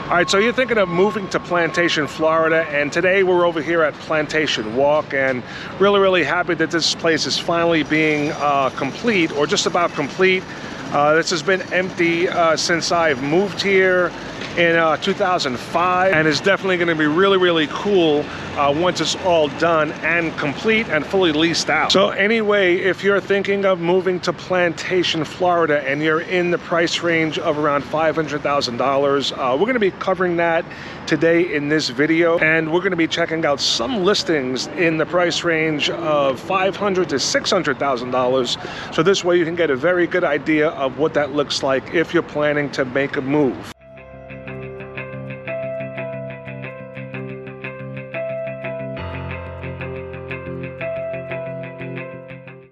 All right, so you're thinking of moving to Plantation, Florida, and today we're over here at Plantation Walk, and really happy that this place is finally being complete, or just about complete. This has been empty since I've moved here in 2005, and it's definitely going to be really cool once it's all done and complete and fully leased out. So anyway, if you're thinking of moving to Plantation, Florida, and you're in the price range of around $500,000, we're going to be covering that today in this video, and we're going to be checking out some listings in the price range of $500,000 to $600,000. So this way you can get a very good idea of what that looks like if you're planning to make a move.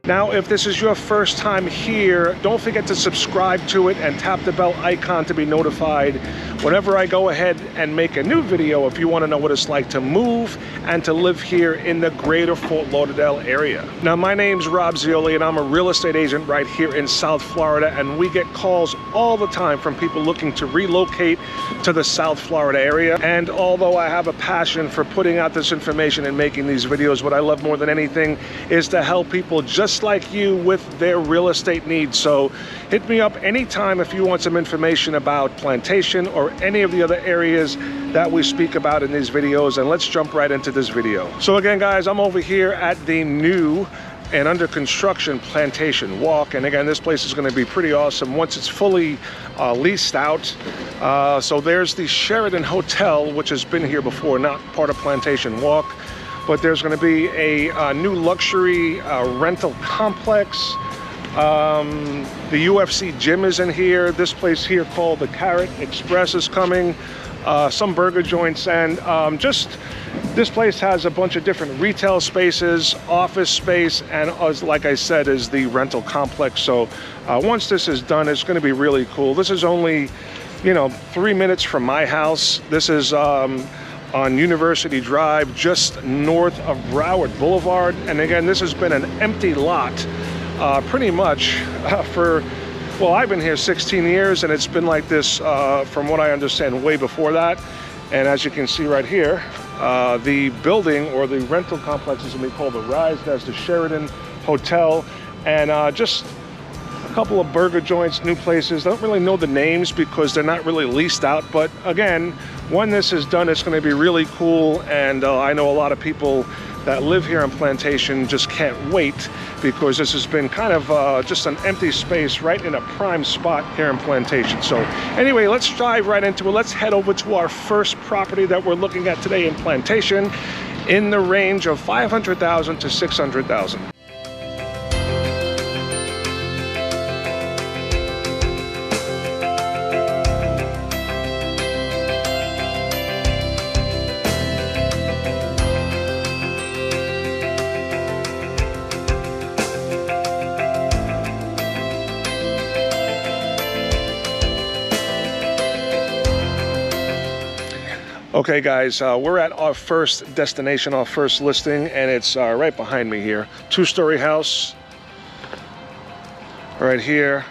Now, if this is your first time here, don't forget to subscribe to it and tap the bell icon to be notified whenever I go ahead and make a new video if you want to know what it's like to move and to live here in the Greater Fort Lauderdale area. Now, my name's Rob Zeoli, and I'm a real estate agent right here in South Florida, and we get calls all the time from people looking to relocate to the South Florida area. And although I have a passion for putting out this information and making these videos, what I love more than anything is to help people just like you with their real estate needs. So hit me up anytime if you want some information about Plantation or any of the other areas that we speak about in these videos, and let's jump right into this video. So again, guys, I'm over here at the new and under construction Plantation Walk, and again, this place is going to be pretty awesome once it's fully leased out. So there's the Sheraton Hotel, which has been here before, not part of Plantation Walk, but there's going to be a new luxury rental complex. The UFC gym is in here. This place here called the Carrot Express is coming. Some burger joints, and just this place has a bunch of different retail spaces, office space, and like I said, is the rental complex. So once this is done, it's going to be really cool. This is only, 3 minutes from my house. This is on University Drive, just north of Broward Boulevard. And again, this has been an empty lot pretty much for, well, I've been here 16 years, and it's been like this from what I understand way before that. And as you can see right here, the building or the rental complex is going to be called the Rise. That's the Sheraton Hotel, and just a couple of burger joints, new places. I don't really know the names because they're not really leased out, but again, when this is done, it's going to be really cool. And I know a lot of people that live here in Plantation just can't wait, because this has been kind of just an empty space right in a prime spot here in Plantation. So anyway, let's dive right into it. Let's head over to our first property that we're looking at today in Plantation, in the range of $500,000 to $600,000. Okay, guys, we're at our first destination, our first listing, and it's right behind me here. Two-story house right here.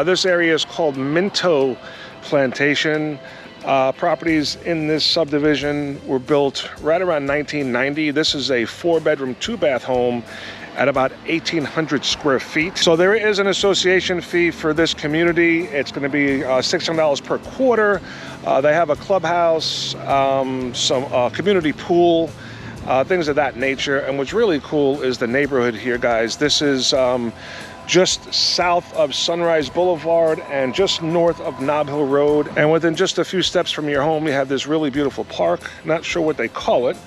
This area is called Minto Plantation. Properties in this subdivision were built right around 1990. This is a 4-bedroom, 2-bath home at about 1,800 square feet. So there is an association fee for this community. It's going to be $600 per quarter. They have a clubhouse, some community pool, things of that nature. And what's really cool is the neighborhood here, guys. This is just south of Sunrise Boulevard and just north of Nob Hill Road. And within just a few steps from your home, you have this really beautiful park. Not sure what they call it,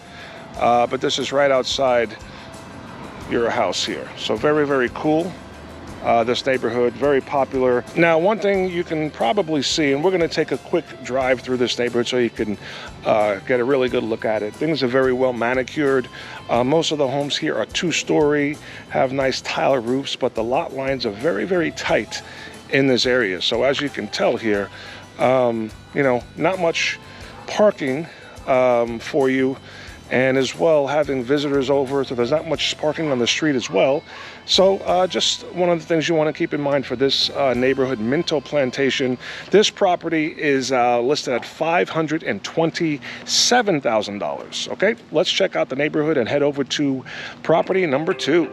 but this is right outside your house here. So very cool. This neighborhood, very popular. Now, one thing you can probably see, and we're going to take a quick drive through this neighborhood so you can get a really good look at it. Things are very well manicured. Most of the homes here are 2-story, have nice tile roofs, but the lot lines are very tight in this area. So as you can tell here, not much parking for you and as well having visitors over, so there's not much parking on the street as well. So just one of the things you want to keep in mind for this neighborhood, Minto Plantation. This property is listed at $527,000. Okay, let's check out the neighborhood and head over to property number 2.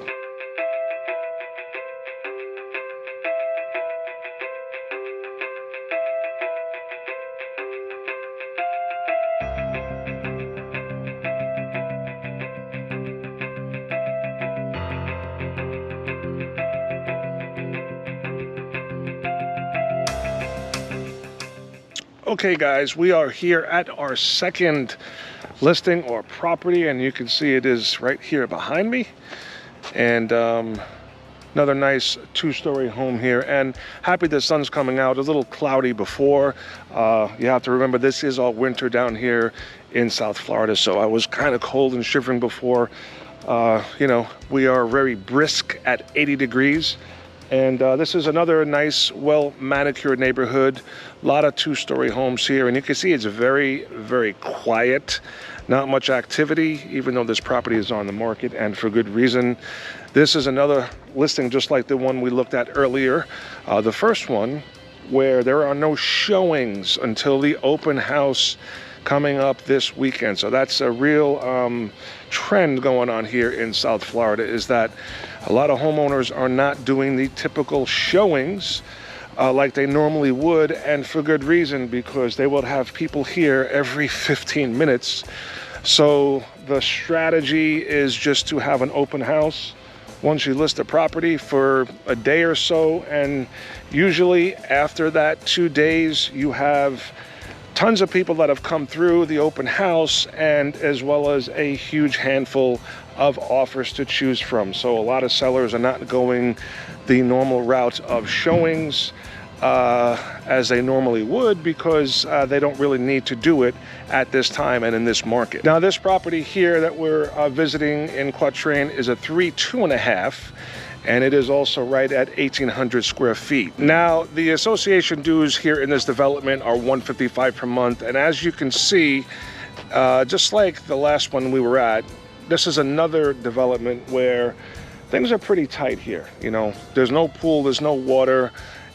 Okay guys, we are here at our second listing or property, and you can see it is right here behind me. And another nice 2-story home here, and happy the sun's coming out. A little cloudy before. You have to remember this is all winter down here in South Florida, so I was kind of cold and shivering before. You know, we are very brisk at 80 degrees. And this is another nice, well-manicured neighborhood. A lot of 2-story homes here, and you can see it's very, very quiet. Not much activity, even though this property is on the market, and for good reason. This is another listing just like the one we looked at earlier. The first one, where there are no showings until the open house coming up this weekend. So that's a real trend going on here in South Florida, is that a lot of homeowners are not doing the typical showings like they normally would, and for good reason, because they will have people here every 15 minutes. So the strategy is just to have an open house once you list a property for a day or so, and usually after that 2 days you have tons of people that have come through the open house, and as well as a huge handful of offers to choose from. So a lot of sellers are not going the normal route of showings as they normally would, because they don't really need to do it at this time and in this market. Now this property here that we're visiting in Quattrain is a 2.5, and it is also right at 1,800 square feet. Now, the association dues here in this development are $155 per month, and as you can see, just like the last one we were at, this is another development where things are pretty tight here. You know, there's no pool, there's no water,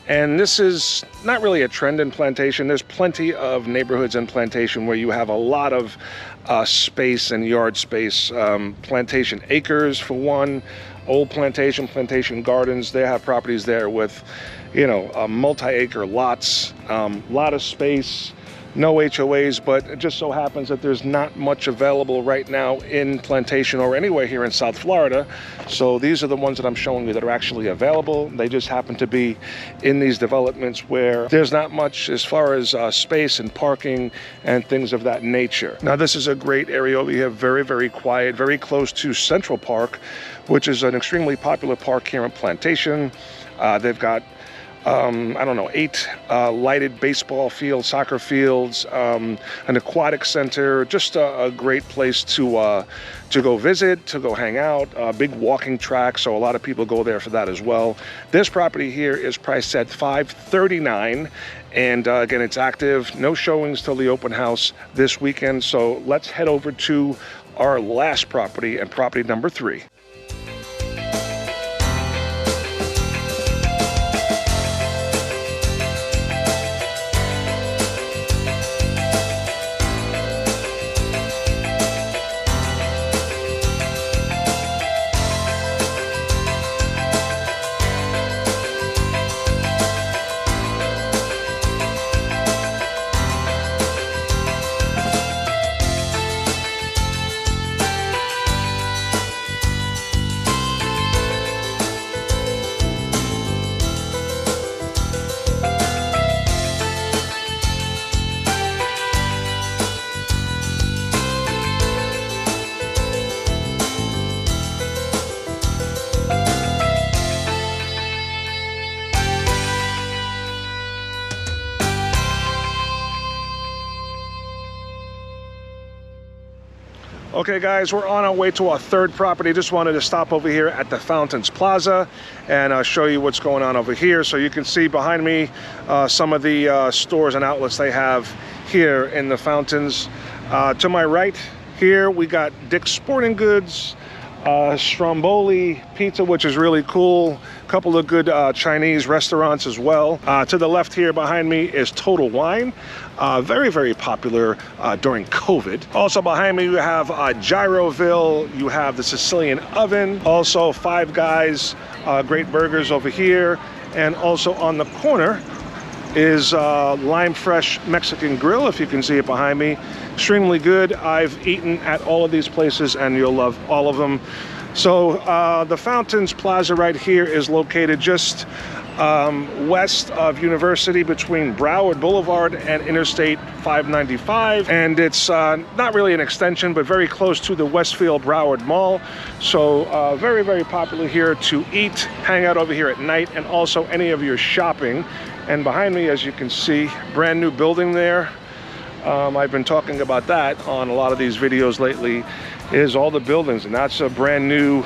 and this is not really a trend in Plantation. There's plenty of neighborhoods in Plantation where you have a lot of space and yard space. Plantation Acres, for one. Old Plantation, Plantation Gardens, they have properties there with, you know, multi-acre lots, lot of space, no HOAs, but it just so happens that there's not much available right now in Plantation or anywhere here in South Florida. So these are the ones that I'm showing you that are actually available. They just happen to be in these developments where there's not much as far as space and parking and things of that nature. Now this is a great area over here, very, very quiet, very close to Central Park, which is an extremely popular park here in Plantation. They've got I don't know, 8 lighted baseball fields, soccer fields, an aquatic center, just a great place to go visit, to go hang out, a big walking track, so a lot of people go there for that as well. This property here is priced at $539, and again, it's active, no showings till the open house this weekend. So let's head over to our last property, and property number 3. Okay guys, we're on our way to our third property. Just wanted to stop over here at the Fountains Plaza and show you what's going on over here. So you can see behind me some of the stores and outlets they have here in the Fountains. To my right Here we got Dick's Sporting Goods, Stromboli Pizza, which is really cool. A couple of good Chinese restaurants as well. To the left here behind me is Total Wine, very, very popular during COVID. Also behind me you have Gyroville, you have the Sicilian Oven, also Five Guys, great burgers over here, and also on the corner is Lime Fresh Mexican Grill, if you can see it behind me. Extremely good. I've eaten at all of these places and you'll love all of them. So the Fountains Plaza right here is located just west of University, between Broward Boulevard and Interstate 595, and it's not really an extension but very close to the Westfield Broward Mall. So very, very popular here to eat, hang out over here at night, and also any of your shopping. And behind me, as you can see, brand new building there. I've been talking about that on a lot of these videos lately, is all the buildings, and that's a brand new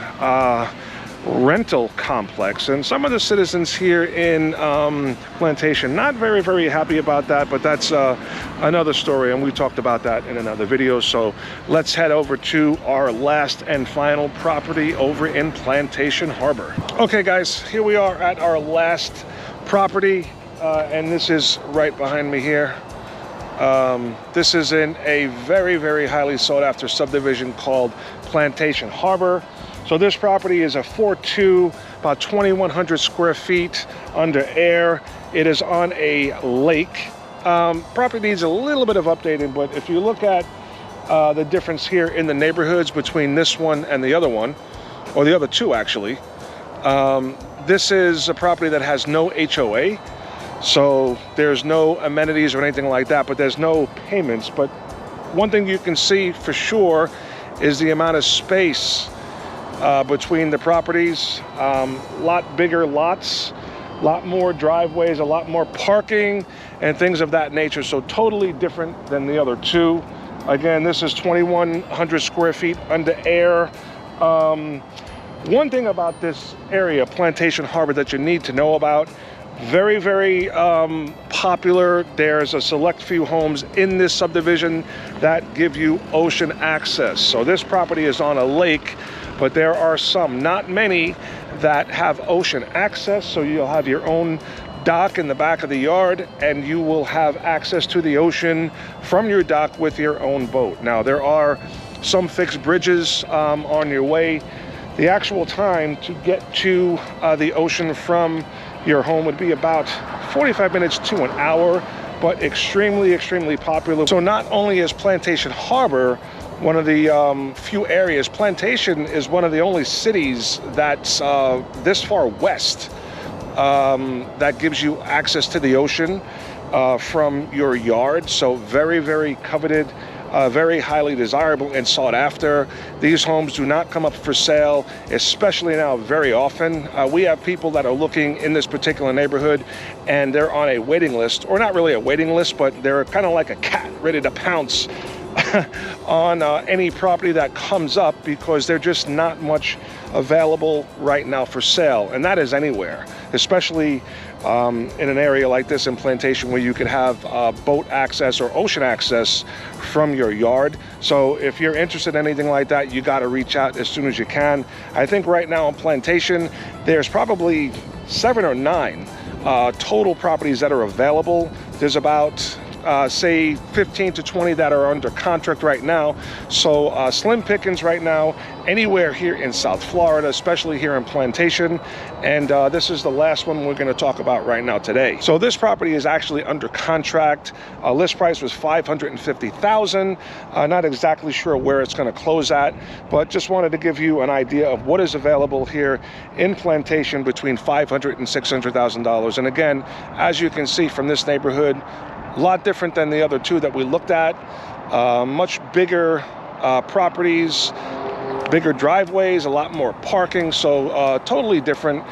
rental complex. And some of the citizens here in Plantation not very, very happy about that, but that's another story, and we talked about that in another video. So let's head over to our last and final property over in Plantation Harbor. Okay guys, here we are at our last property, and this is right behind me here. This is in a very, very highly sought after subdivision called Plantation Harbor. So this property is a 4.2, about 2,100 square feet under air. It is on a lake. Property needs a little bit of updating, but if you look at the difference here in the neighborhoods between this one and the other one, or the other two actually, this is a property that has no HOA. So there's no amenities or anything like that, but there's no payments. But one thing you can see for sure is the amount of space between the properties. Lot bigger lots, a lot more driveways, a lot more parking and things of that nature. So totally different than the other two. Again, this is 2,100 square feet under air. One thing about this area, Plantation Harbor, that you need to know about: very, very popular. There's a select few homes in this subdivision that give you ocean access. So this property is on a lake, but there are some, not many, that have ocean access. So you'll have your own dock in the back of the yard, and you will have access to the ocean from your dock with your own boat. Now, there are some fixed bridges on your way. The actual time to get to the ocean from your home would be about 45 minutes to an hour, but extremely, extremely popular. So not only is Plantation Harbor one of the few areas, Plantation is one of the only cities that's this far west that gives you access to the ocean from your yard. So very, very coveted, very highly desirable and sought after. These homes do not come up for sale, especially now, very often. We have people that are looking in this particular neighborhood, and they're on a waiting list, or not really a waiting list, but they're kind of like a cat ready to pounce on any property that comes up, because there's just not much available right now for sale. And that is anywhere, especially in an area like this in Plantation, where you could have boat access or ocean access from your yard. So if you're interested in anything like that, you got to reach out as soon as you can. I think right now in Plantation, there's probably 7 or 9 total properties that are available. There's about say 15 to 20 that are under contract right now. So slim pickings right now anywhere here in South Florida, especially here in Plantation. And this is the last one we're going to talk about right now today. So this property is actually under contract. List price was $550,000. Not exactly sure where it's going to close at, but just wanted to give you an idea of what is available here in Plantation between $500,000 and $600,000. And again, as you can see from this neighborhood, a lot different than the other two that we looked at. Much bigger properties, bigger driveways, a lot more parking, so totally different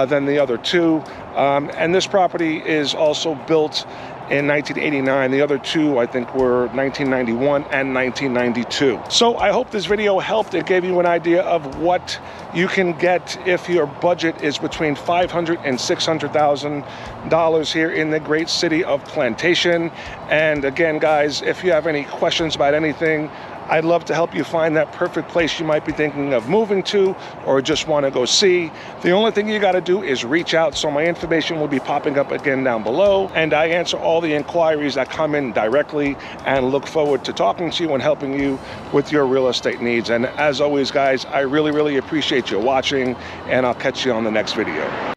than the other two. And this property is also built in 1989. The other two, I think, were 1991 and 1992. So I hope this video helped. It gave you an idea of what you can get if your budget is between $500,000 and $600,000 here in the great city of Plantation. And again, guys, if you have any questions about anything, I'd love to help you find that perfect place you might be thinking of moving to or just want to go see. The only thing you got to do is reach out. So my information will be popping up again down below, and I answer all the inquiries that come in directly and look forward to talking to you and helping you with your real estate needs. And as always, guys, I really appreciate you watching, and I'll catch you on the next video.